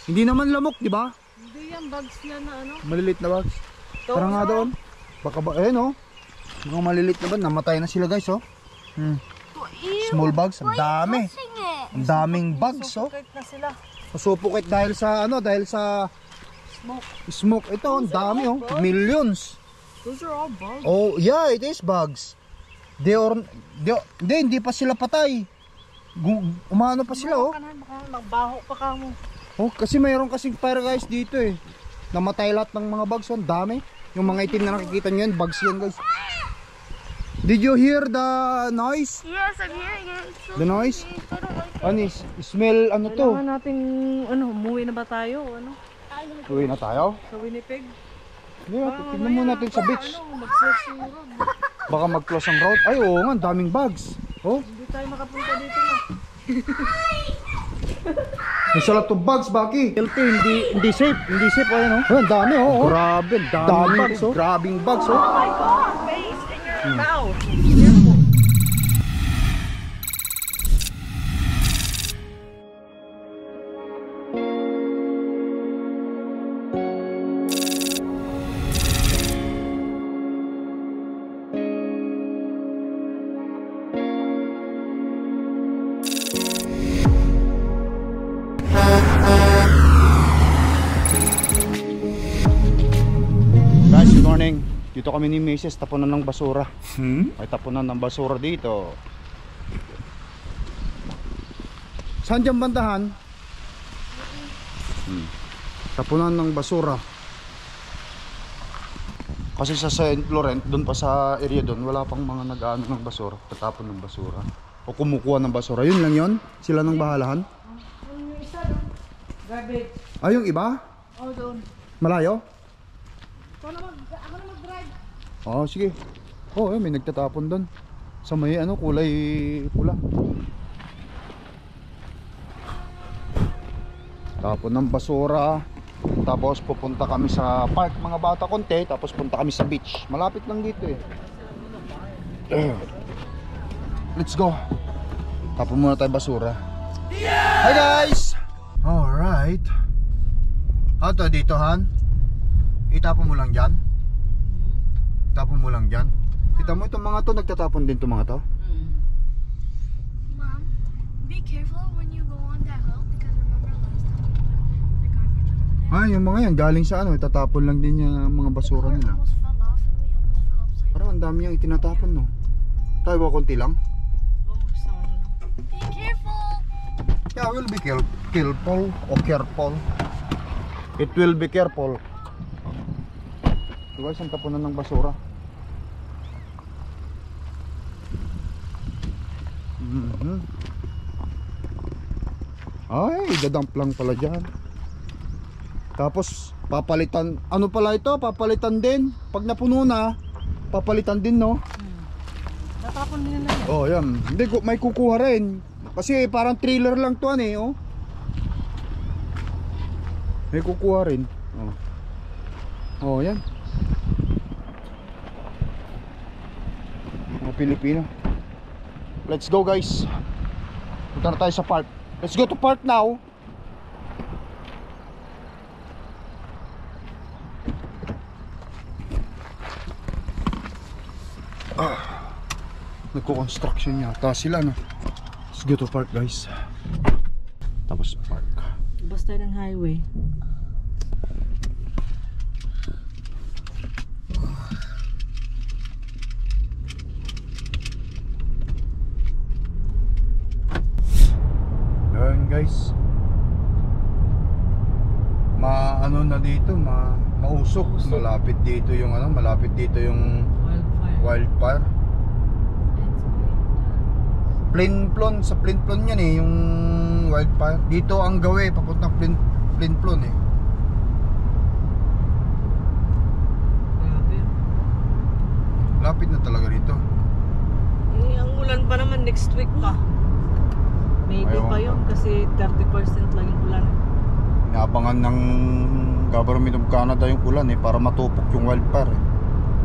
Hindi naman lamok, di ba? Hindi yan, bugs na ano. Malilit na bugs. Tara nga doon. Baka ba, oh. Mga malilit na ba? Namatay na sila guys, oh. Small bugs, ang dami. Ang daming bugs, oh. Suffocate na sila. Suffocate dahil sa dahil sa smoke. Ito, ang dami, oh. Millions. Those are all bugs. Oh, yeah, it is bugs. Hindi pa sila patay. Umano pa sila, oh. Magbaho pa ka mo. Oh, kasi mayroon kasing fire guys dito eh. Namatay lahat ng mga bugs, oh. Ang dami. Yung mga itim na nakikita nyo yan, bugs yan guys. Did you hear the noise? Yes, I'm hearing it. So The noise? I don't like it. Anis, smell ano to? Kailangan nating, umuwi na ba tayo? Uwi na tayo? Sa Winnipeg? Hindi, tignan muna natin sa beach. Mag-close yung road. Baka mag-close ang road. Ay, oo nga, daming bugs. Oh, Hindi tayo makapunta dito na. masarap to bugs, Baki. Healthy, hindi safe. Hindi safe, ayun, oh. Ang dami, oh. Grabe, daming bugs, oh. Grabing bugs, oh. Oh my God! Face in your mouth! Good morning. Dito kami ni Mrs. tapunan ng basura. Ay tapunan ng basura dito. Saan dyan bandahan? Tapunan ng basura. Kasi sa St. Laurent, doon pa sa area doon, wala pang mga nag-aano ng basura, tatapon ng basura o kumukuha ng basura. Yun lang yun? Sila nang bahalahan? Yung isa doon. Garbage. Ah, yung iba? Oh, doon. Malayo? Ako na mag-drive. Oo, sige. Oo, may nagtatapon doon. Sa may kulay pula. Tapon ng basura. Tapos pupunta kami sa park mga bata konti. Tapos punta kami sa beach. Malapit lang dito eh. Let's go. Tapon muna tayo basura. Hi guys! Alright. Ito dito Han. Itapon mo lang dyan. Tapon mo lang dyan. Kita mo itong mga to, nagtatapon din itong mga to. Mom, be careful when you go on that hill because remember last time we put the garbage over there? Yung mga yan, galing sa itatapon lang din yung mga basura The car nila. almost fell off and we almost fell upside down. Parang ang dami yung itinatapon, no? Tayo ba konti lang? Oh, isang ano. Be careful! Yeah, we'll be careful o careful. It will be careful. So guys, ang tapunan ng basura. Ay, dadump lang pala dyan. Tapos papalitan. Ano pala ito? Papalitan din. Pag napuno na, papalitan din, no? Tatapon din na. Oh, yan. Hindi, may kukuha rin. Kasi parang trailer lang to, oh. May kukuha rin. Oh, yan. Mga Pilipino. Let's go guys. Punta na tayo sa park. Let's go to park now. Nagko-construction yata sila, no? Let's go to park guys. Tapos park. Basta ng highway. Guys, na dito, mausok. Malapit dito yung wildfire. Plinplon, sa Plinplon yan yung wildfire. Dito ang gawi papuntang Plinplon Lapit na talaga dito. Ang ulan pa naman next week pa. Maybe pa yun kasi 30% lang yung ulan. Inaabangan ng Government of Canada yung ulan para matupok yung wildfire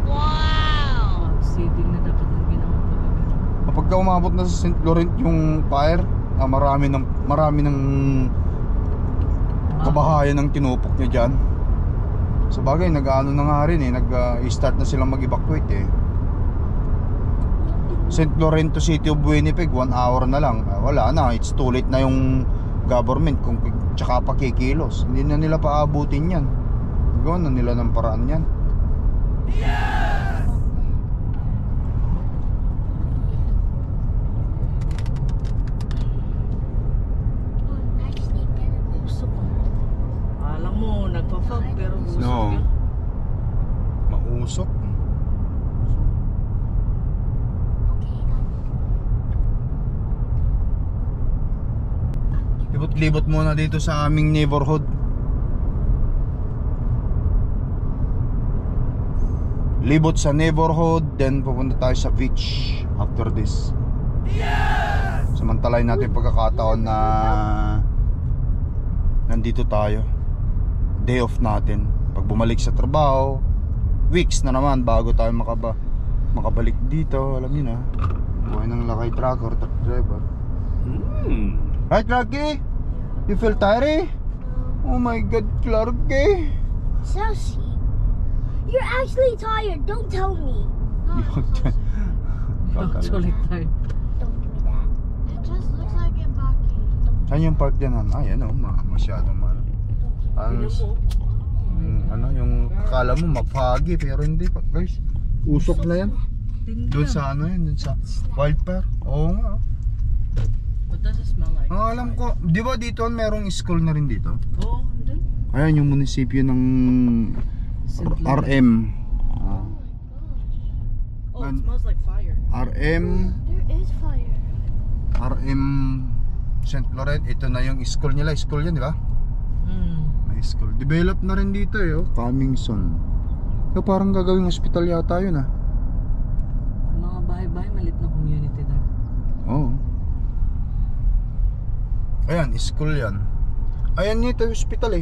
Wow! Seeding na dapat ang ginawa talaga. Kapag umabot na sa St. Laurent yung fire, marami ng kabahayan ng tinupok niya dyan. Sa bagay, nag-ano na nga rin nag-start na silang mag-evacuate St. Laurent to City of Winnipeg, 1 hour na lang. Wala na, it's too late na yung government kung tsaka pa kikilos. Hindi na nila paabutin yan. Gawin na nila ng paraan yan. Alam mo, nagpa-fog pero gusto No. niya. Mausok. Libot-libot muna dito sa aming neighborhood. Libot sa neighborhood, then pupunta tayo sa beach after this. Samantalahin natin pagkakataon na nandito tayo. Day off natin. Pag bumalik sa trabaho, weeks na naman bago tayo makabalik dito. Alam niyo na, buhay ng lakay trucker, truck driver. Right, Clarky? You feel tired? Oh my God, Clarky. Sassy, you're actually tired. Don't tell me. Actually tired. Don't give me that. It just looks like it Baki. Saan yung park dyan? Ay, masyadong yung akala mo mapagi pero hindi pa, guys. Usok na yan. Doon sa doon sa wildfire. Oo nga. What does it smell like? Alam ko, di ba dito merong school na rin dito? Oo, dun. Ayan yung munisipyo ng RM. Oh, it smells like fire. RM There is fire. RM St. Laurent. Ito na yung school nila. School yan, di ba? May school. Develop na rin dito coming soon. Parang gagawing hospital yata yun Mga bahay-bahay, malit na community na. Oo. Ayan, school yan. Ayan nito yung hospital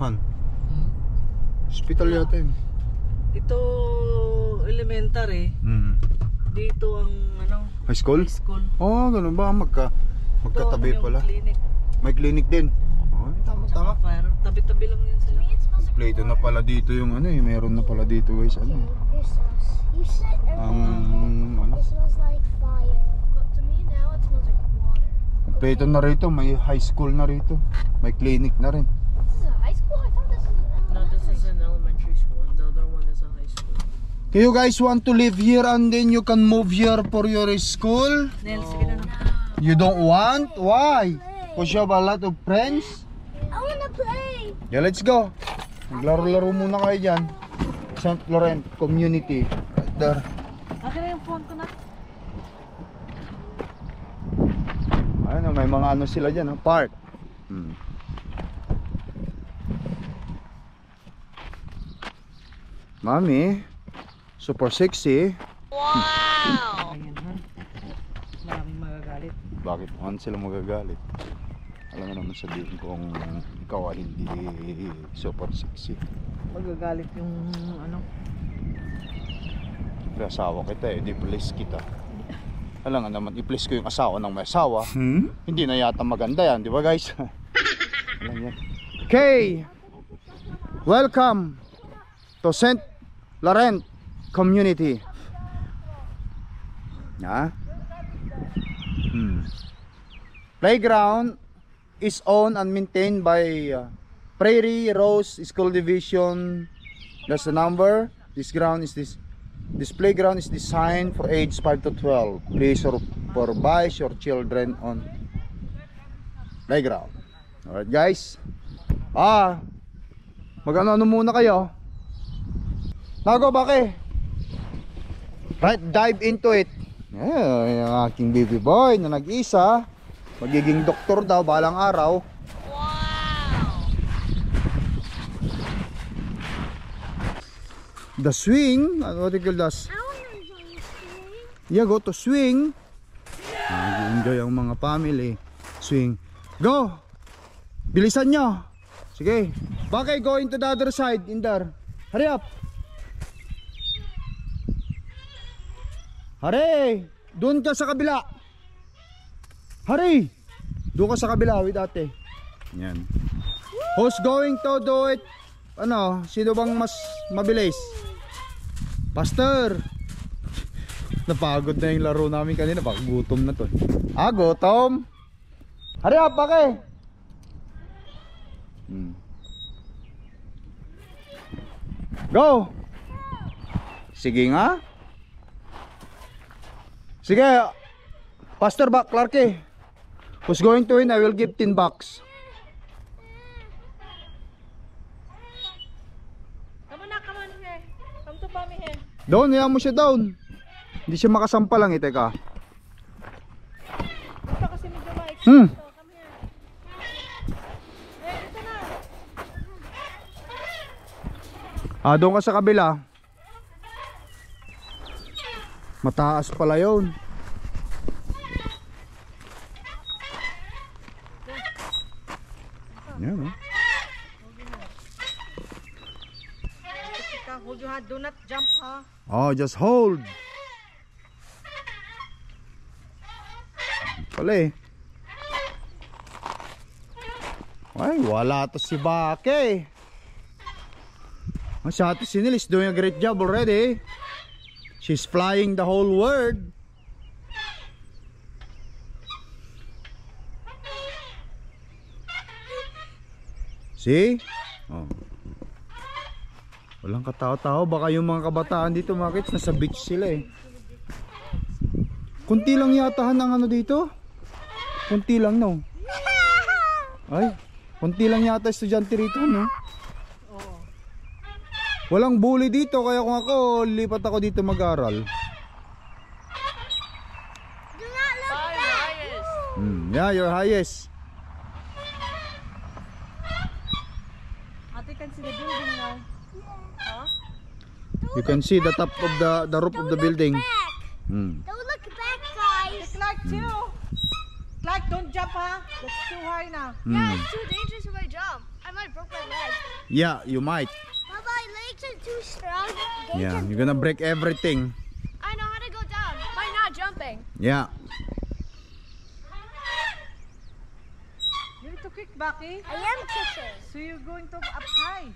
Han. Hospital yata yun. Ito, elementary. Dito ang High school? high school. Oo, ganun ba? Magkatabi Ito, pala. yung clinic. May clinic din. Oo, tama. Fire. Tabi-tabi lang yun sila. Kompleto na pala dito yung meron na pala dito guys. Here, sus. You said it smells like fire. But to me now it smells like water. Kompleto na rito, may high school na rito. May clinic na rin. This is a high school? I thought this was an No, this is an elementary school and the other one is a high school. Do you guys want to live here and then you can move here for your school? Nel, sige na. You don't want? Why? Because you have a lot of friends? I wanna play. Yeah, let's go. Maglaro-laro muna kayo dyan. St. Laurent Community. Right there. Akin na yung phone ko na. Ayun, may mga sila dyan, park. Mami, super sexy. Wow! Ayan ha. Maraming magagalit. Bakit sila magagalit? Alam mo naman sabihin kung ikaw ay hindi super sexy. Magagalit yung Kaya asawa kita di please kita. Alam nga naman, i-please ko yung asawa ng may asawa. Hindi na yata maganda yan, di ba guys? Alam yan. Okay! Welcome to St. Laurent Community. Playground is owned and maintained by Prairie Rose School Division. That's the number. This playground is designed for age 5 to 12. Please supervise your children on playground. Alright guys. Mag-ano muna kayo. Nago, baki. Right, dive into it. Yung aking baby boy na nag-isa. Magiging doktor daw balang araw. The swing, what do you call this? I wanna enjoy swing. Yeah, go to swing. Nag-enjoy ang mga family. Swing. Go! Bilisan nyo. Sige. Bakit go into the other side, in there. Hurry up. Hurry. Doon ka sa kabila. Hurry. Doon ka sa kabila, with ate. Yan. Who's going to do it? Ano, sino bang mas mabilis? Pastor. Napagod na yung laro namin kanina, baka gutom na to. Ah, gutom. Hurry up, pake. Go. Sige nga. Sige. Pastor Clarke. Who's going to win? I will give $10. Come on here. Come to mommy here. Down, hayaan mo siya down. Hindi siya makasampa lang eh, teka. Ito kasi medyo ma-excite. Hmm. So, come here. Eh, ito na. Ah, doon ka sa kabila. Mataas pala yun. Yan, oh. Tika, hold your hand. Do not jump, ha? Oh, just hold. Pala eh. Ay, wala to si Bake. Si Ate Sinil is doing a great job already. She's flying the whole world. See? Oh. Walang katao-tao. Baka yung mga kabataan dito, mga kids, nasa beach sila eh. Kunti lang yata ang ano dito. Kunti lang, no? Ay, kunti lang yata estudyante rito, no? Oo. Walang bully dito, kaya kung ako, lipat ako dito mag-aral. Do not look back. Yeah, you're highest. Ate can see the building now. Huh? You can see the top of the roof of the building. Back. Hmm. Don't look back, guys. Clark too. Clark, don't jump, ha? That's too high now. Yeah, it's too dangerous if I jump. I might break my leg. Yeah, you might. But my legs are too strong. They Yeah, can you're gonna break everything. I know how to go down by not jumping. Yeah. You need to kick, Baki. I am kicking. So you're going to up high.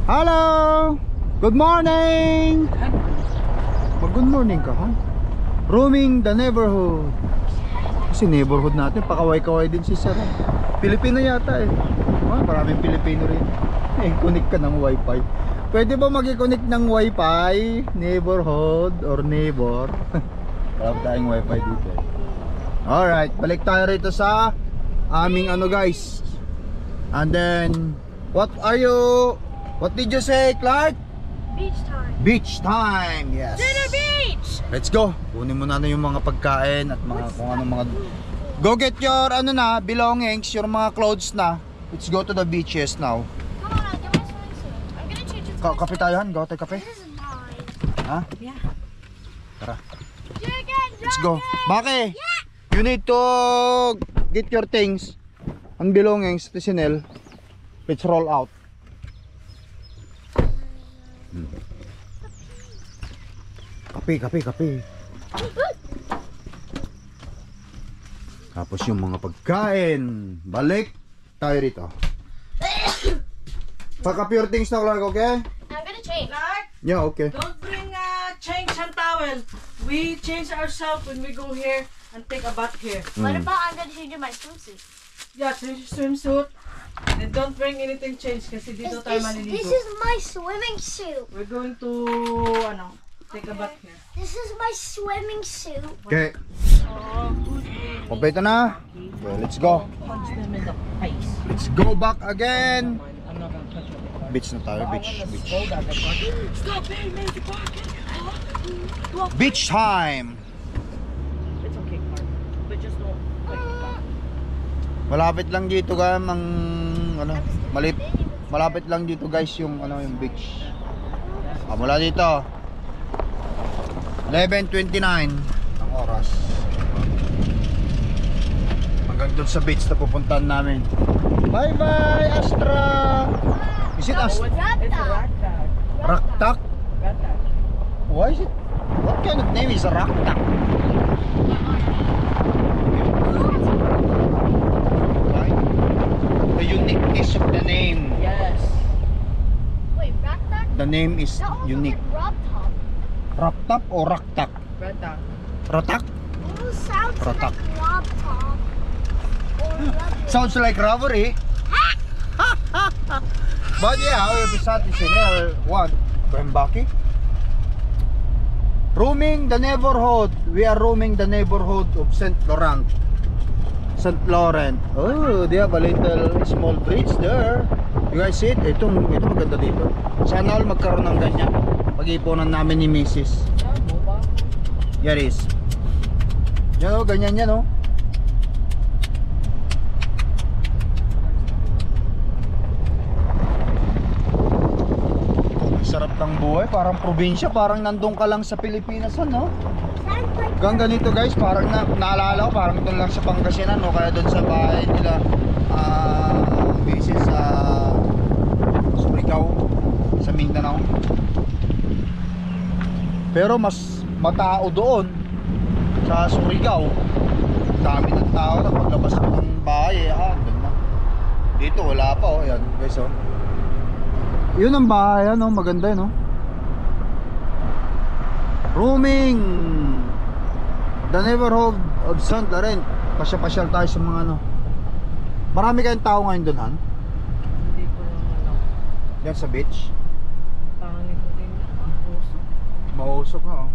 Hello! Good morning! Mag-good morning ka, ha? Roaming the neighborhood. Kasi neighborhood natin, pakaway-kaway din si Sir. Pilipino yata eh. Oh, maraming Pilipino rin. Eh, connect ka ng wifi. Pwede ba mag-connect ng wifi? Neighborhood or neighbor? Wala pa tayong wifi dito eh. Alright, balik tayo rito sa aming ano guys. And then, what did you say, Clark? Beach time. Beach time, yes. To the beach. Let's go. Kunin mo na yung mga pagkain at mga kung ano mga. Go get your ano na, belongings, your mga clothes na. Let's go to the beaches now. Come on, I'll get my swimsuit. I'm gonna change it. Kape tayo, Han. Go tayo kape. This is mine. Ha? Yeah. Tara. Chicken Let's go. Bake. You need to get your things and belongings to Sinel. Let's roll out. Kape. Tapos yung mga pagkain. Balik tayo rito. Pack up your things now, Clark, okay? I'm gonna change. Clark, Yeah, okay. don't bring change and towel. We change ourselves when we go here and take a bath here. What about I'm gonna change in my swimsuit? Yeah, change your swimsuit. And don't bring anything change kasi dito tayo maliligo. This is my swimming suit. We're going to take a bath here. This is my swimming suit. Okay. Oh, Kompleto na. Okay, let's go. punch them in the face. Let's go back again. I'm not gonna touch it. Beach na tayo, beach. Stop it, Lady Parker. Beach time. It's okay, Clark. But just don't Malapit lang dito guys ang ano, malapit lang dito guys yung ano yung beach. Mula dito 11:29 ang oras. Hanggang doon sa beach na pupuntahan namin. Bye bye Astra. Is it Astra? It's a rat tag. Raktak? Rat tag. Why is it What kind of name is a Raktak? Right? The uniqueness of the name. Yes. Wait, Raktak? The name is That almost unique. like Robtop. Raptap o Raktak? Rata. Ratak? Almost sounds Raktak. like Robtop. Or Rubber. Sounds like robbery. But yeah, we'll be satisfied. What? Baki? Roaming the neighborhood. We are roaming the neighborhood of St. Laurent. St. Laurent. Oh, they have a little small bridge there. You guys see it? Ito maganda dito. Sana all magkaroon ng ganyan. Pag-ipunan namin ni Mrs. Yan mo ba? Yaris. Yan o, ganyan yan o. Sarap ng buhay, parang probinsya, parang nandun ka lang sa Pilipinas, ano? Sounds like Gang ganito guys, parang naalala ko, parang doon lang sa Pangasinan, no? Kaya doon sa bahay nila, basis sa Surigao, sa Mindanao. Pero mas matao doon sa Surigao. Dami ng tao na paglabas mo ng bahay, doon na. Dito wala pa, oh, yan guys, oh. Yun ang bahay, ano, maganda yun, no? Roaming the neighborhood of St. Laurent. Pasya-pasyal tayo sa mga ano. Marami kayong tao ngayon doon, Han? Hindi ko lang alam. Yan sa beach. Pangit ko din. Ang puso. Mausok na, oh.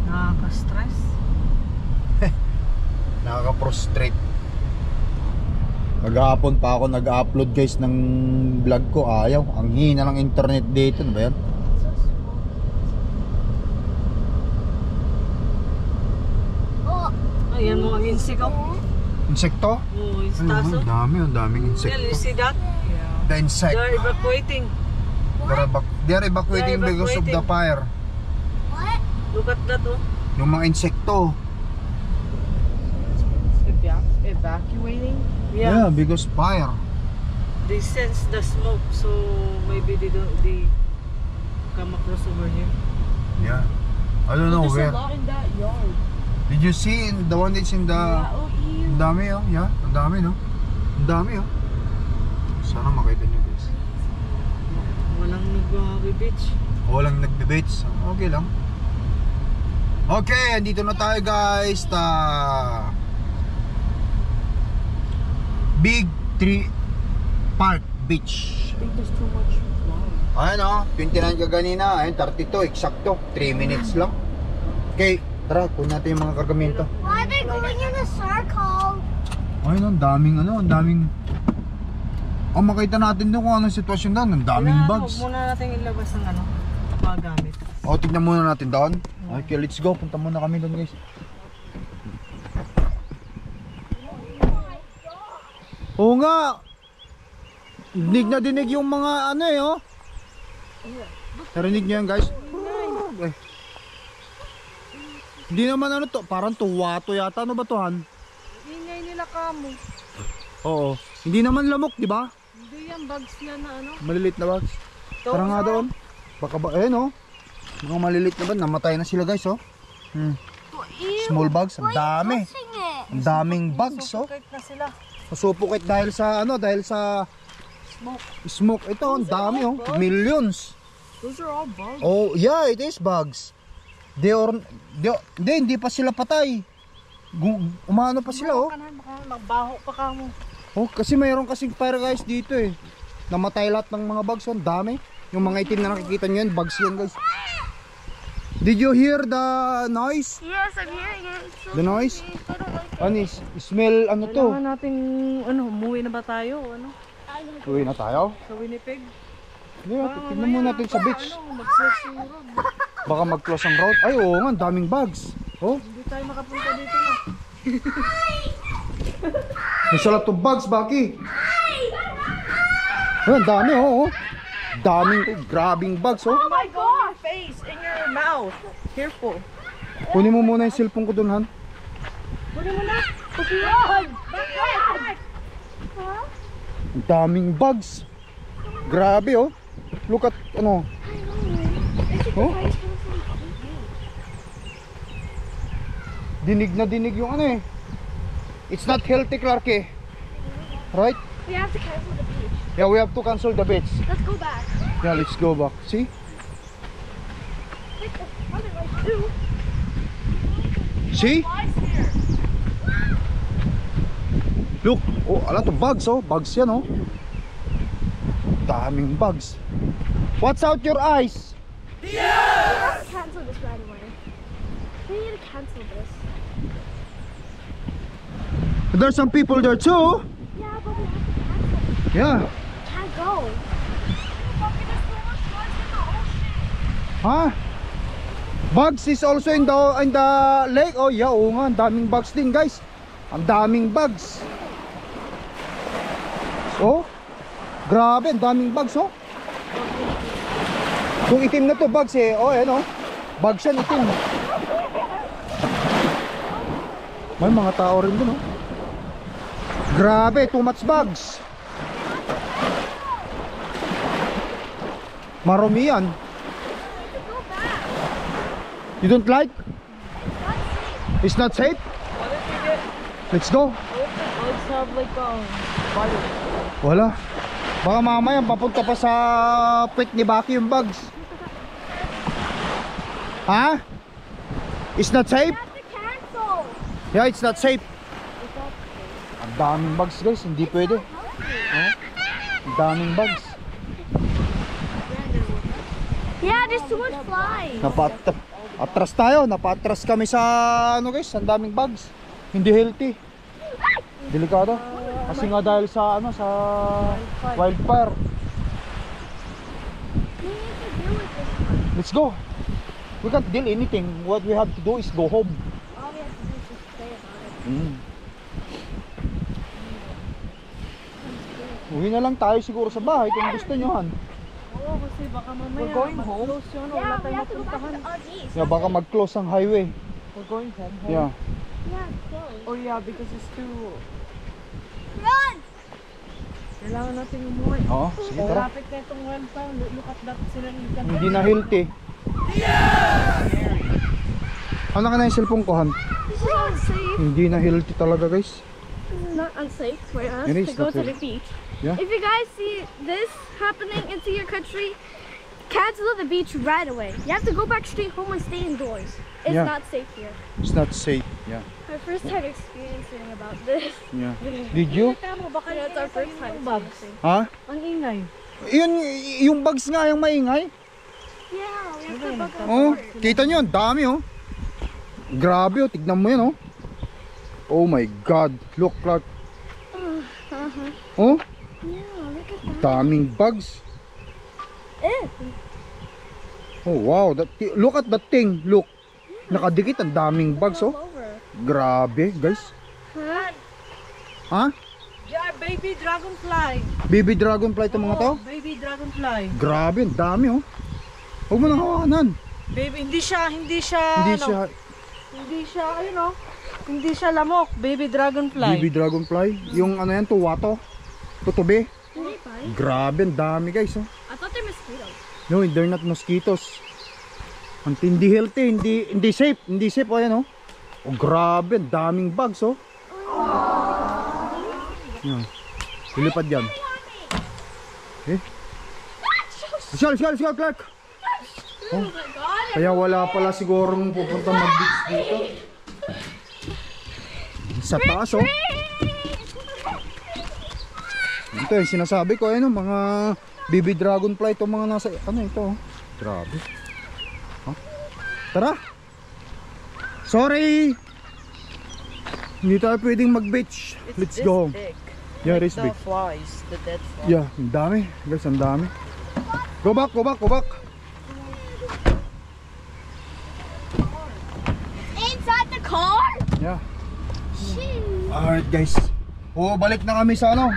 Nakaka-stress. Nakaka-prostrate. Maghapon pa ako nag-upload guys ng vlog ko, ayaw. Ang hina ng internet dito, ano ba yan? so small. Oh, Ayan mo ang insiko. Insekto? Oh, Ano, instaso. ang daming Yeah, you insekto. see that? Yeah. The insect. They're evacuating. They are evacuating because of the fire. what? Look at that, oh. Yung mga insekto. Evacuating? Yeah, because fire. They sense the smoke, so maybe they come across over here. Yeah. I don't know where. lot in that yard. Did you see the one that's in the... Oh, ew. Ang dami, oh. Yeah, ang dami, no? Ang dami, oh. Sana makita niyo guys. Walang nag-beach. Walang nagbe-baits. Okay lang. Okay, andito na tayo guys. Big Tree Park Beach. I think there's too much water. Ayan o, 29 ka ganina. Ayan, 32, eksakto. 3 minutes lang. Okay, tara, kunin natin yung mga kargamento. Why are they going in a circle? Ayun, ang daming ang daming... Oh, makita natin doon kung anong sitwasyon doon. Ang daming bugs. Huwag muna natin ilabas ng mga gamit. O, tignan muna natin doon. Okay, let's go. Punta muna kami doon guys. Oo nga. Dinig na dinig yung mga ano eh, oh. Narinig niyo yan guys? Ay. Hindi naman ano to, parang tuwato yata. Ano ba to, Han? Ingay nila kamo. Oo. Hindi naman lamok, di ba? Hindi yan bugs na ano. Maliliit na bugs. Tara nga doon. Baka ba, oh. Mga maliliit na ba? Namatay na sila guys, oh. Small bugs, ang dami. Pushing it. Ang daming bugs, oh. Suffocate na sila. Masupukit dahil sa ano, dahil sa smoke. Ito, ang dami, oh. Millions. Those are all bugs. Oh, yeah, it is bugs. Hindi pa sila patay. Umano pa sila, oh. Baka magbaho pa ka mo. Oh, kasi mayroon kasing fire guys dito eh. Namatay lahat ng mga bugs, oh. Ang dami. Yung mga itim na nakikita nyo yan, bugs yan guys. Did you hear the noise? Yes, I'm hearing it. It's so The noise? creepy. I don't like it. Ano, smell ano to? Kailangan nating umuwi na ba tayo? Ano? Uwi na tayo? Sa Winnipeg? Hindi, tignan muna natin sa beach. Mag-close yung road. Baka mag-close ang road. Ay, oo nga, ang daming bugs. Oh, Hindi tayo makapunta dito na. there's a lot of bugs, Baki. Oh, ang dami, oh. Daming, grabing bugs, oh. Oh my God! Face in your mouth. Careful. Kunin mo muna yung cellphone ko dun, Han. Kunin mo na. Run! Ang daming bugs. Grabe, oh. Look at, ano. Oh? Dinig na dinig yung ano eh. It's not healthy, Clark eh. Right? We have to cancel the beach. Yeah, we have to cancel the beach. Let's go back. Yeah, let's go back. See? Like, what did I do? See? Look, oh, a lot of bugs, oh. Bugs yan, oh. Daming bugs. What's out your eyes? We have to cancel this right away. We need to cancel this. There's some people there too. Yeah, but we have to cancel it. Yeah. Can't go. Huh? Bugs is also in the lake. Oh yeah, oo nga, ang daming bugs din, guys. Ang daming bugs. So, grabe, ang daming bugs, oh. Kung itim na to, bugs eh. Oh, ayan, oh. Bugs yan, itim. May mga tao rin dun, oh. Grabe, too much bugs. Marumi yan. You don't like? It's not safe? Let's go. Let's have like fire. Wala. Baka mamaya papunta pa sa pet ni Baki yung bugs. Ha? It's not safe? We have to cancel. Yeah, it's not safe. Ang daming bugs, guys, hindi pwede. Ang daming bugs. Yeah, there's too much flies. Atras tayo, napatras kami sa ano, guys, ang daming bugs. Hindi healthy. Delikado. Kasi nga dahil sa ano, sa wildfire. We need to deal with this. Let's go. We can't deal anything. What we have to do is go home. All we have to do is just pray about it. Uwi na lang tayo siguro sa bahay kung gusto nyo, Han. Oo, kasi baka mamaya. We're going home. Yeah, we have to go back to the RVs. Yeah, baka mag-close ang highway. We're going home. Yeah. Yeah, it's closed. Oh yeah, because it's too... Run! Kailangan natin umuwi. Oo, sige, Oh, tara. lapit na itong wildfire. Look at that. Sinanigan. Hindi na healthy. Ano ka na yung cellphone ko, Han? This is unsafe. Hindi na healthy talaga, guys. This is not unsafe for us It is to go not to safe. the beach. Yeah. If you guys see this happening into your country, cancel the beach right away. You have to go back straight home and stay indoors. It's Yeah. not safe here. It's not safe. Yeah. Our first time experiencing about this. Yeah. Did you? Tama, baka Yeah, it's our first time bugs. experiencing. Ha? Ang ingay. Yun, yung bugs nga yung maingay. Yeah, we have to bug up. Oh, kita nyo, ang dami, oh. Grabe, oh. Tignan mo yan, oh. Oh my God. Look, Clark. Oh, Yeah, look at that. daming bugs. Eh, Oh, wow. Look at that thing. Look. Nakadikit, ang daming bugs, oh. all over. Grabe, guys. Huh? Ha? Yeah, baby dragonfly. Baby dragonfly itong mga to? Oh, baby dragonfly. Grabe, ang dami, oh. Huwag mo nang hawakan. Baby, hindi siya, Hindi ano, siya ayun oh. Hindi siya lamok, baby dragonfly. baby dragonfly. Yung ano yan, tuwato. Tutubi. Did they bite? Grabe, ang dami, guys, oh. I thought they're mosquitoes. No, they're not mosquitoes. Ang hindi healthy, hindi safe, oh, yan, oh. Oh, grabe, ang daming bugs, oh. Yan. Lilipad yan. Eh? Let's go, Clark. Oh my god. Kaya wala pala sigurong pupunta mag-beach dito. Sa taas, oh. Ito yung sinasabi ko, ano, mga baby dragonfly itong mga nasa, ano ito, oh. Grabe. Huh? Tara. Sorry. Hindi tayo pwedeng mag-beach. Let's go. Big. Yeah, it is The big. flies, the dead flies. Yeah, ang dami. Guys, ang dami. Go back. Inside the car? Yeah. Shit. Alright, guys. Oh, balik na kami sa ano.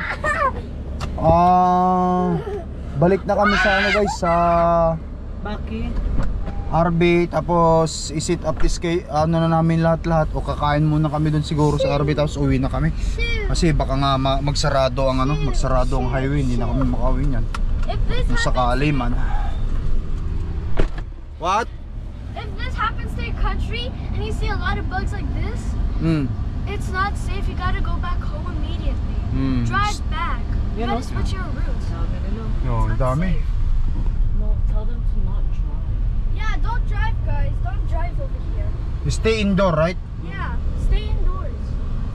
Balik na kami sa ano, guys, sa Baki. RB, tapos i-sit up this kay ano na namin lahat o kakain muna kami doon siguro sa RB, tapos uwi na kami kasi baka nga magsarado ang ano, magsarado ang highway, hindi na kami makauwi niyan. If this Kung sakali happens, man. What? if this happens to your country and you see a lot of bugs like this, it's not safe. You gotta go back home immediately. Drive back. You You know? gotta switch your routes. Sabi nila. Yo, ang dami. No, tell them to not drive. Yeah, don't drive, guys. Don't drive over here. Stay indoor, right? Yeah, stay indoors.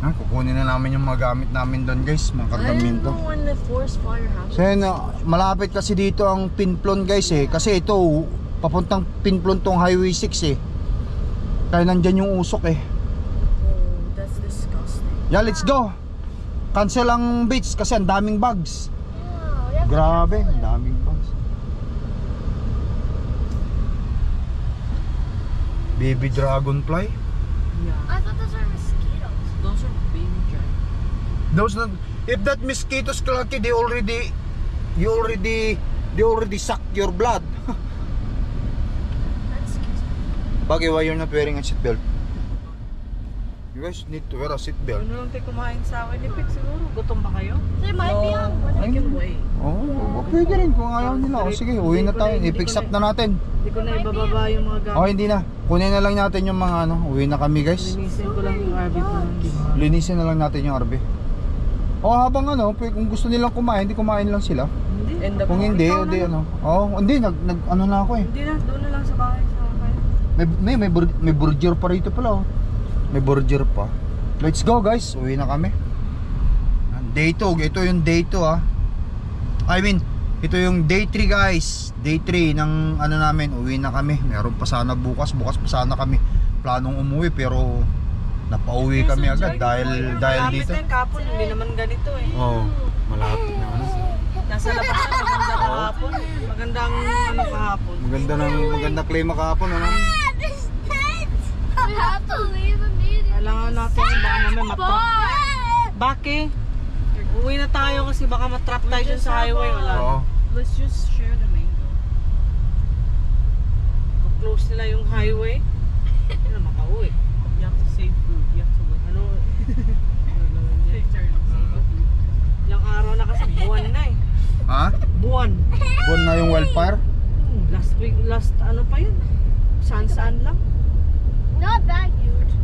Kukunin na namin yung mga gamit namin doon, guys, mga I don't kargamento. know when the forest fire happens. So yun, malapit kasi dito ang Pinplon, guys, eh. Kasi ito, papuntang Pinplon tong Highway 6 eh. Kaya nandyan yung usok eh. Oh, that's disgusting. Yeah, let's go. Cancel ang beach kasi ang daming bugs. Oh, you have to Grabe, cancel ang it. daming bugs. Baby dragonfly. Yeah. I thought those were mosquitoes. Those are baby dragons. Those not, if that mosquitoes, Clarky, they already suck your blood. That's scary. Bagay, why you're not wearing a seatbelt? You guys need to wear a seatbelt. Ano lang tayo kumain sa Winnipeg siguro? Gutom ba kayo? There might be on one. I can wait. Oh, pwede rin kung ayaw nila. O sige, uwi na tayo. I-fix up na natin. Hindi ko na ibababa yung mga gamit. O hindi na. Kunin na lang natin yung mga ano. Uwi na kami, guys. Linisin ko lang yung RV pa lang. Linisin na lang natin yung RV. O habang ano, kung gusto nilang kumain, hindi kumain lang sila. Hindi. Kung hindi, o di ano. Oh, hindi, nag ano na ako eh. Hindi na, doon na lang sa bahay sa kayo. May burger pa rito pala oh. May burger pa. Let's go, guys. Uwi na kami. Day 2. Ito yung day 2 ah. I mean, ito yung day 3, guys. Day 3 ng ano namin. Uwi na kami. Meron pa sana bukas. Bukas pa sana kami planong umuwi pero napauwi kami agad dahil dito. Malapit na yung kapon, hindi naman ganito eh. Oh, malapit na ano. Nasa labas na maganda kahapon. Magandang ano kahapon. Maganda klima kahapon ano. We have to leave immediately. Kailangan natin baka namin matrap. Baki, uwi na tayo kasi baka matrap tayo dun sa highway. Wala. Oo. Let's just share the mango. Close nila yung highway. Hindi na makauwi. You have to save food. You have to wait. Ano? Ilang araw na kasi buwan na eh. Ha? Buwan. Buwan na yung wildfire? Last week, ano pa yun? Saan lang. Not that huge.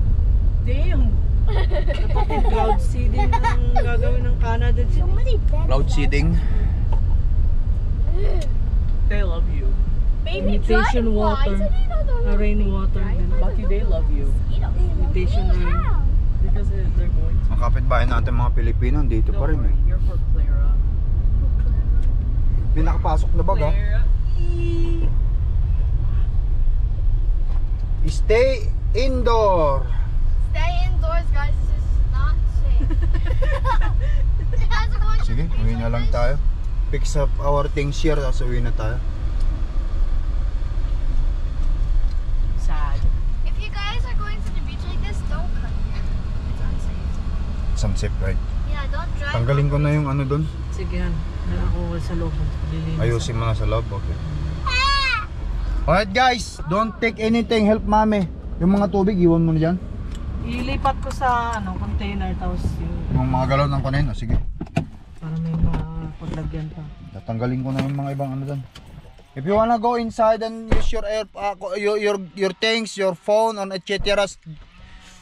Damn! Dapat yung cloud seeding ang gagawin ng Canada dyan. Cloud seeding. They love you. Baby Imitation water. Rainwater. Bakit they love you? Imitation rain. Because they're going to. Ang kapitbahay natin mga Pilipino, dito pa rin eh. You're for Clara. May nakapasok na bag ha. Stay indoor. Stay indoors, guys. This is not safe. Sige, uwi na lang tayo. Fix up our things here, tapos uwi na tayo. Sad. If you guys are going to the beach like this, don't come here. It's unsafe. Sunset right. Yeah, don't drive. Tanggalin ko na yung ano doon. Sige yan. Ako sa loob. Lilinis. Ayusin mo na sa loob, okay. Alright guys, don't take anything, help mami. Yung mga tubig, iwan mo na dyan. Ilipat ko sa container tapos Yung mga galon ng kunin, sige. para may mapaglagyan pa. Tatanggalin ko na yung mga ibang ano doon. If you wanna go inside and use your your things, your phone and etc.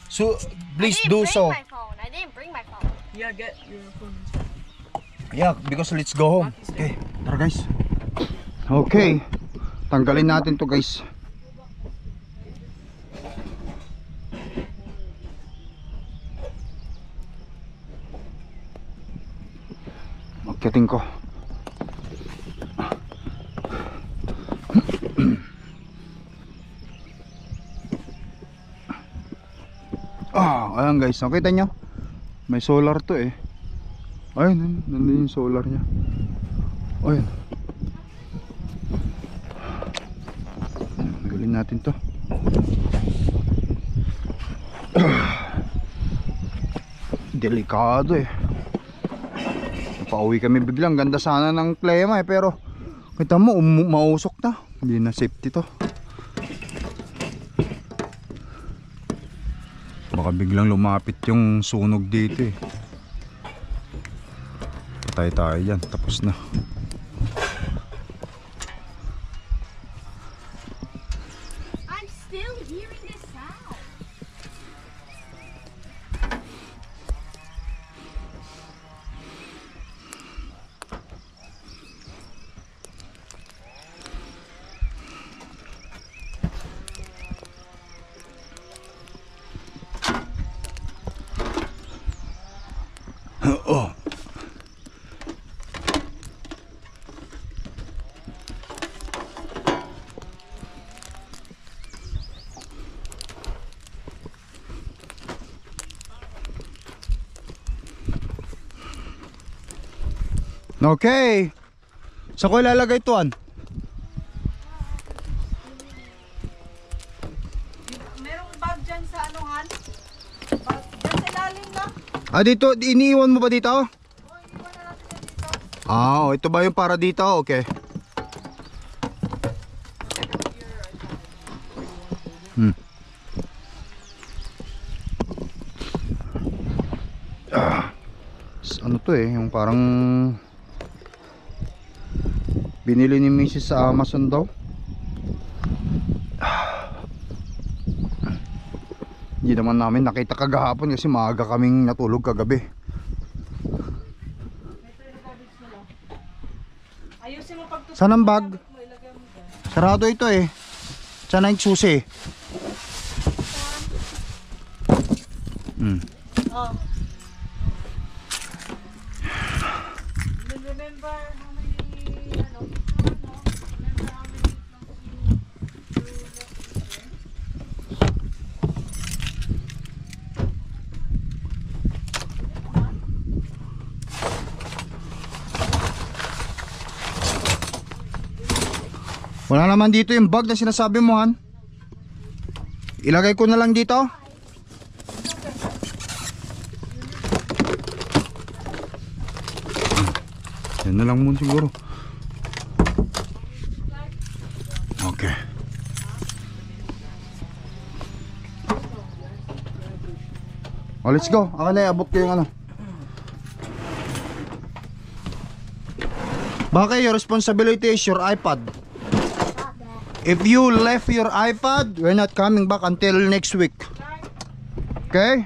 So please do so. I didn't bring my phone. Yeah, get your phone. Yeah, because let's go home. Okay, tara guys. Okay. Tanggalin natin to guys. Magkating ko. Ayan guys, nakita nyo? May solar to eh. Ayun, nandun yung solar nya. Ayun. Tanggalin natin to. Delikado eh. Napauwi kami biglang. Ganda sana ng klima eh. Pero kita mo, mausok na. Hindi na safety to. Baka biglang lumapit yung sunog dito eh. Patay tayo dyan. Tapos na. hearing this sound? Oh. Okay. Saan ko ilalagay ito? Merong bag dyan sa anuhan. Dyan sa ilalim lang. Ah, dito, iniiwan mo ba dito? O, iwan na natin yan dito. Ah, ito ba yung para dito? Okay. Ano to yung parang binili ni Mrs. sa Amazon daw. Hindi naman namin nakita kagahapon kasi maaga kaming natulog kagabi. Ayusin mo pag Saan ang bag? mo, ilagay mo dyan. Sarado ito Saan ang susi? Oh. Remember how many, remember how many Wala naman dito yung bag na sinasabi mo, Han. Ilagay ko na lang dito. Yan na lang muna siguro. Okay. Oh, let's go. Ako na abot ko yung ano. Baka your responsibility is your iPad. If you left your iPad, we're not coming back until next week. Okay?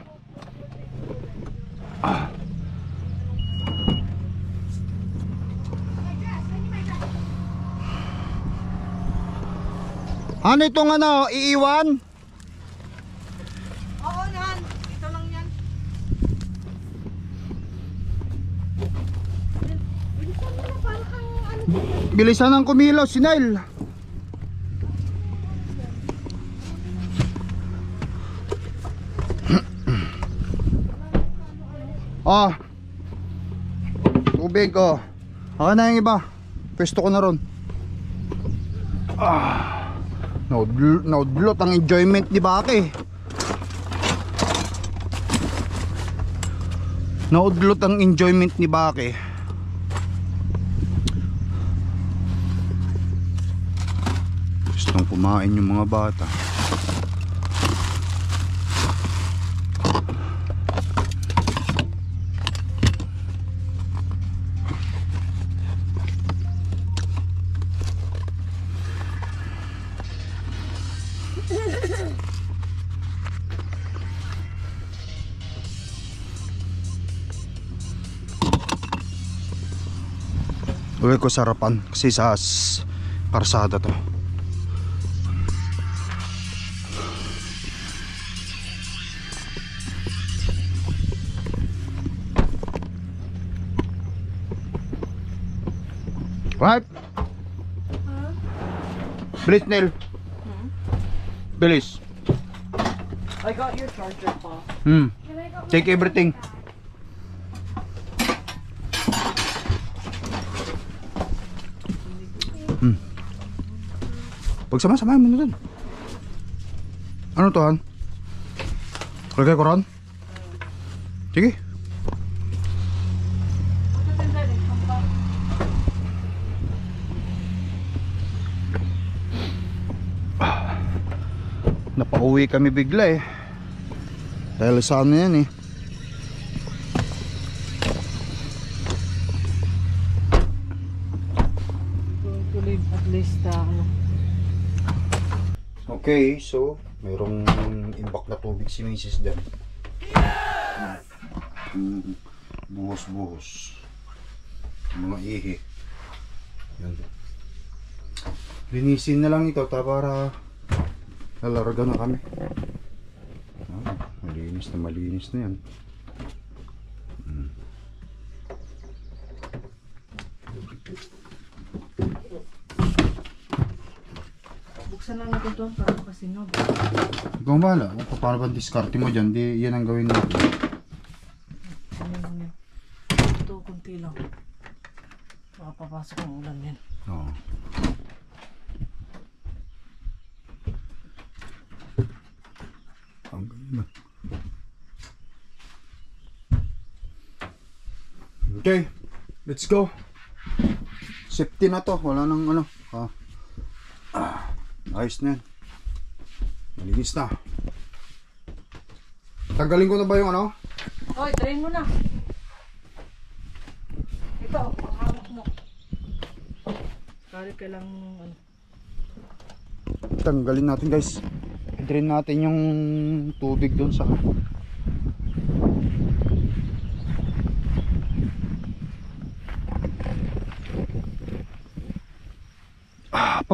Ano itong ano, iiwan? Oo, yan. Dito lang yan. Bilisan mo na, parang kang ano dyan. Bilisan ng kumilos, si Nile. Oh. Tubig, oh. Ako na yung iba. Pwesto ko na ron. Naudlot ang enjoyment ni Baki. Naudlot ang enjoyment ni Baki. Gustong kumain yung mga bata. Uwi ko sa harapan kasi sa karsada to. Right? Bilis, Nel. Bilis. I got your charger pa. Take everything. Pagsama-samahin mo na dun. Ano to, Han? Lagay ko ron? Sige. Napauwi kami bigla dahil sa ano yan To live at least ano. Okay, so Mayroong imbak na tubig si Mrs. dyan. Buhos-buhos. Mga ihi. Yan. Linisin na lang ito para lalarga na kami. Malinis na yan. Buksan lang natin ito para makasinog. Ikaw ang bahala. Kung paano ba diskarte mo dyan, di yan ang gawin natin. Ito, kunti lang. Makapapasok ang ulan yan. Oo. Ang galing na. Okay, let's go. Safety na to, wala nang ano. Ayos na yan. Malinis na. Tanggalin ko na ba yung ano? Hoy, train mo na. Ito, panghamok mo. Kali ka lang ano. Tanggalin natin guys. I-drain natin yung tubig doon sa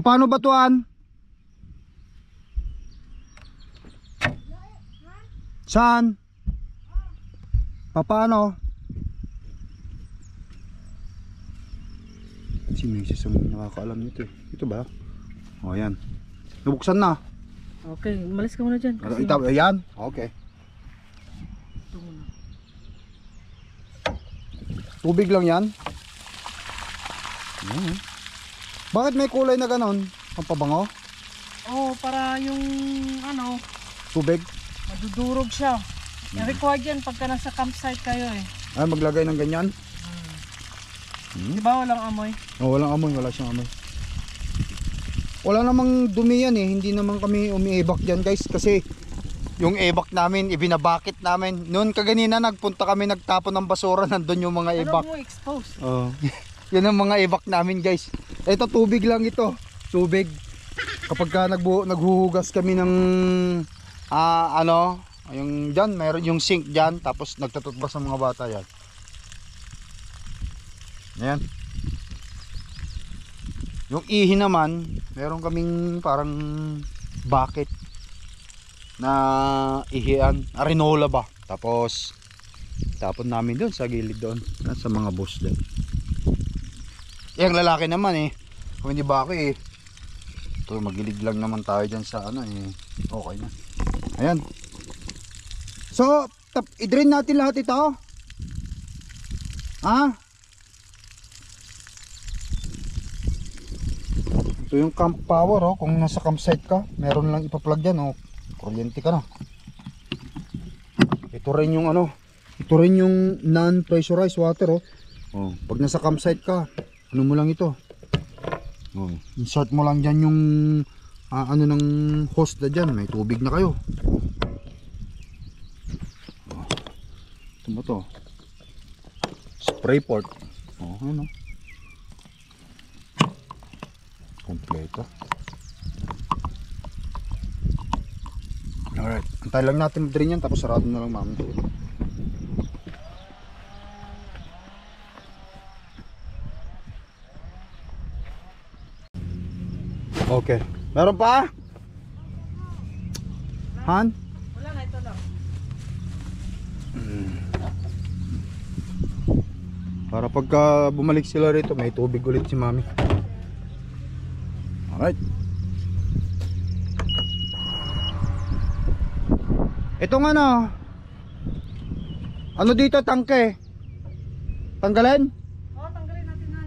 paano ba tuan? Saan? Paano? Si Mrs. ang nakakaalam nito eh. Ito ba? O yan. Nabuksan na. Okay, umalis ka muna dyan. Ayan. Okay. Ito muna. Tubig lang yan. Bakit may kulay na ganon? Ang pabango? Oh, para yung ano, Tubig? madudurog siya. Required yan pagka nasa campsite kayo eh. Ay, maglagay ng ganyan? Diba walang amoy? Oh, walang amoy. Wala siyang amoy. Wala namang dumi yan eh. Hindi naman kami umiibak dyan guys. Kasi yung ibak namin, ibinabakit namin. Noon kaganina nagpunta kami, nagtapon ng basura. Nandun yung mga ibak. Ano mo expose? Oh. Yan ang mga ibak namin guys. Ito tubig lang ito. Tubig. Kapag ka naghuhugas kami ng ano, yung dyan, mayroon yung sink dyan. Tapos nagtatutbas ng mga bata yan. Ayan. Yung ihi naman, meron kaming parang bucket na ihian, arenola ba. Tapos tapon namin doon sa gilid doon, sa mga bus doon. Yung lalaki naman eh, kung hindi ba ako eh. Ito, magilid lang naman tayo dyan sa ano eh. Okay na. Ayan. So, i-drain natin lahat ito. Ha? Ito yung camp power oh. Kung nasa campsite ka, meron lang ipa-plug dyan oh. Kuryente ka na. Ito rin yung ano, ito rin yung non-pressurized water oh. Oh, pag nasa campsite ka, ano mo lang ito. Oh, insert mo lang dyan yung ano ng hose na dyan, may tubig na kayo. Oh, ito mo to. Spray port. Oh, ano. Kompleto. Alright, antay lang natin mag-drain yan tapos sarado na lang mami. Okay, meron pa? Han? Wala na, ito lang. Para pagka bumalik sila rito may tubig ulit si mami. Alright. Itong ano dito tangke? Tanggalin? Oo, tanggalin natin na.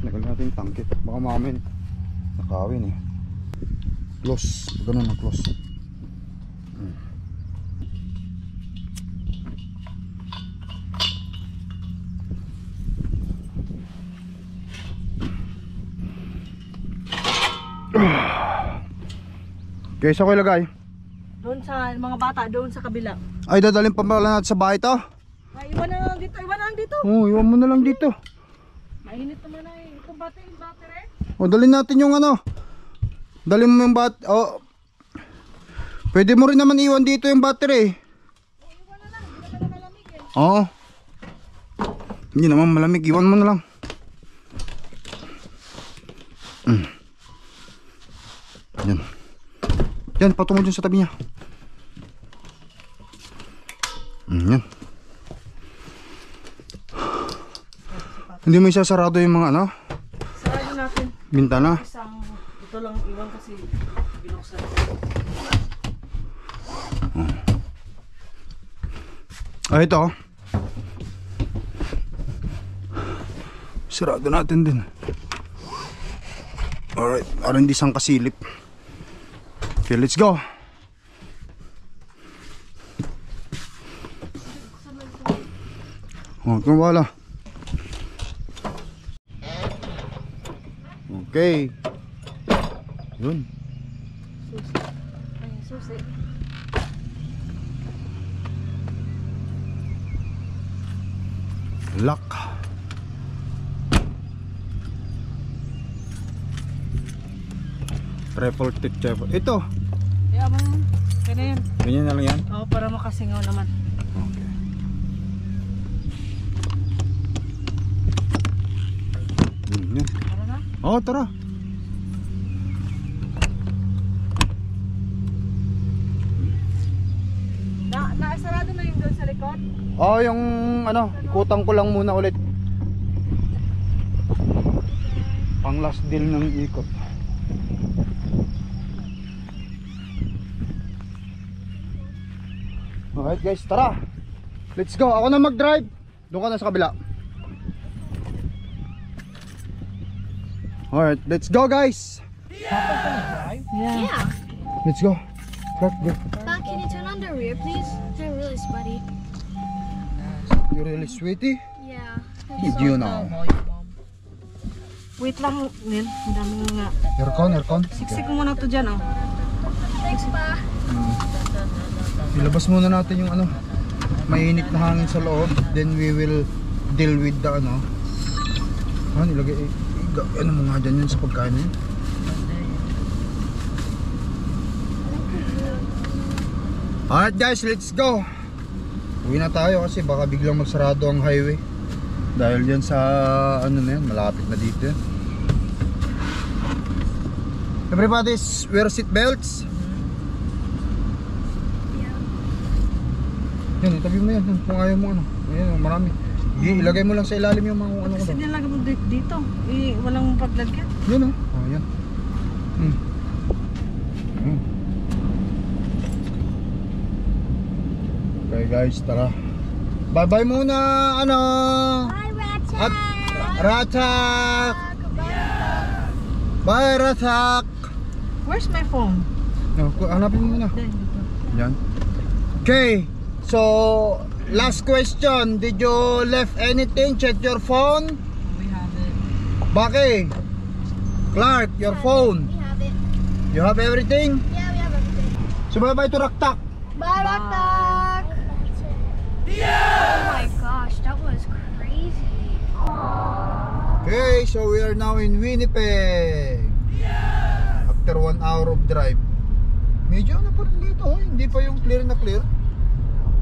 Tanggalin natin yung tangke. Baka mamin nakawin eh. Close. Ganun ang close. Okay, saan ko ilagay? Doon sa mga bata, doon sa kabila. Ay, dadalhin pa pala natin sa bahay to? Ay, iwan na lang dito, iwan na lang dito. Oo, iwan mo na lang dito. Mainit naman na eh. Itong battery. O, dalhin natin yung ano. Dalhin mo yung Pwede mo rin naman iwan dito yung battery. Oo. Hindi naman malamig, iwan mo na lang. Yan. Yan, patungo dyan sa tabi niya. Yan. Hindi mo isasarado yung mga ano? Sarado natin. Bintana. Isang, ito lang iwan kasi binuksan. Ah, ito. Sarado natin din. Alright, para hindi sang kasilip. Okay, let's go. Okay, wala. Okay. Yun. Ay, susi. Lock. Triple tip triple. Ito. Kaya mo yun. Kaya na yun. Ganyan na lang yan. Oo, para makasingaw naman. Okay. Yan. Tara na. Oh, tara. Naasarado na yung doon sa likod? Oh, yung ano, ikutang ko lang muna ulit. Pang last deal ng ikot. Alright guys, tara. Let's go. Ako na mag-drive. Doon ka na sa kabila. Alright, let's go guys. Yeah. Let's go. Clark, go. Dad, can you turn on the rear, please? They're really sweaty. You really sweetie? Yeah. Did you know? Wait lang, Nil. Ang daming nga. Aircon, aircon. Siksik mo muna to dyan, oh. Thanks, Pa. Ilabas muna natin yung ano, mainit na hangin sa loob. Then we will deal with the ano. Ano, ilagay, ano mo nga dyan yun sa pagkain yun. Alright guys, let's go. Uwi na tayo kasi baka biglang magsarado ang highway. Dahil yan sa ano na yan, malapit na dito yan. Everybody's wear seat belts. Yan, itabi mo yan kung ayaw mo ano. Ayan, marami. Ilagay mo lang sa ilalim yung mga ano ko Kasi daw. nilagay mo dito. Walang paglagyan. Yan oh. Oh, yan. Okay guys, tara. Bye bye muna, ano. Bye, Ratchet. At Ratak. Bye Ratak. Where's my phone? Hanapin mo muna. Dito. Yan. Okay. So, last question. Did you left anything? Check your phone. We have it. Baki. Clark, your phone. We have it. You have everything? Yeah, we have everything. So bye bye to Raktak. Bye, Raktak. Oh my gosh, that was crazy. Okay, so we are now in Winnipeg. After 1 hour of drive. Medyo ano pa rin dito, oh. Hindi pa yung clear na clear.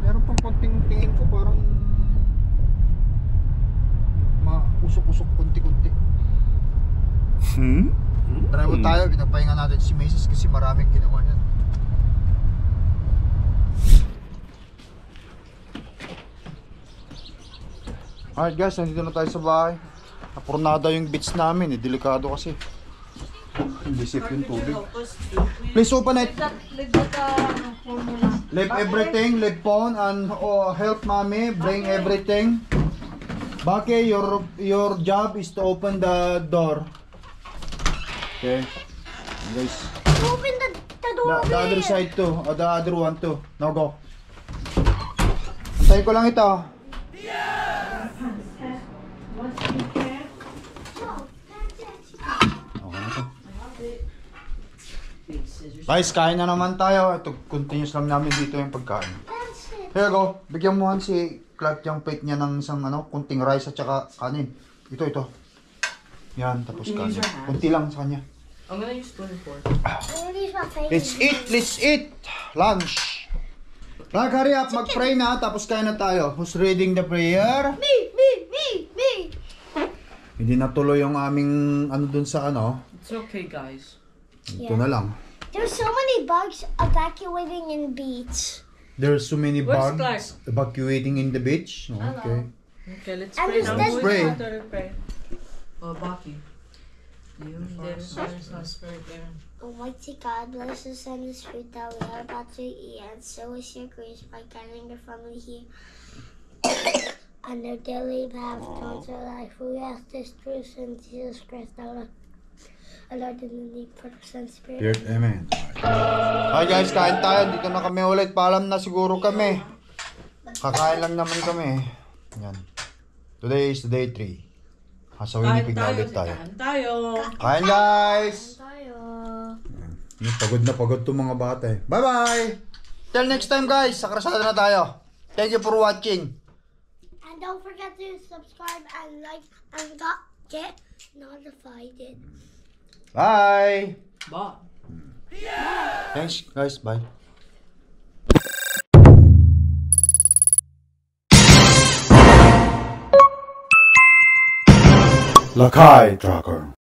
Meron pang konting tingin ko parang mausok-usok kunti-kunti. Drive tayo, pinagpahinga natin si Macy's kasi maraming ginawa yan. Alright guys, nandito na tayo sa bahay. Napurnada yung beach namin, delikado kasi. Hindi safe yung tubig. Please open it. Leave that phone muna. Leave everything, leave phone and help mommy bring everything. Baki, your job is to open the door. Okay. Guys. Open the door. The other side too, or the other one too. Now go. Antayin ko lang ito. Guys, kain na naman tayo. Ito, continuous lang namin dito yung pagkain. Here go. Bigyan mo si Clark yung plate niya ng isang ano, kunting rice at saka kanin. Ito. Yan, tapos kanin. Kunti lang sa kanya. I'm gonna use spoon and fork. I'm gonna use my face. Let's eat! Lunch! Rag, hurry up, mag-pray na, tapos kain na tayo. Who's reading the prayer? Me. Hindi natuloy yung aming ano dun sa ano. It's okay, guys. Ito na lang. There's so many bugs evacuating in beach. There's so many Where's bugs evacuating in the beach. Okay. Okay, let's And pray is now. this- Who Pray. is the pray? Oh, Baki. You, there, Son, Spirit, Amen. Almighty God, bless us and this food that we are about to eat, and show us your grace by guiding your family here. On their daily path towards our life, we ask this through Son Jesus Christ, our Lord, in the name of the Son, Spirit. Amen. Hi guys, kain tayo. Dito na kami ulit. Paalam na siguro kami. Kakain lang naman kami. Yan. Today is day 3. Sa Winnipeg na ulit tayo. Kain tayo. Kain guys! Tayo. Pagod na pagod to mga bata eh. Bye bye! Till next time guys, sa Krasada na tayo. Thank you for watching. And don't forget to subscribe and like and get notified. Bye! Bye. Thanks guys, bye. Lakai Tracker.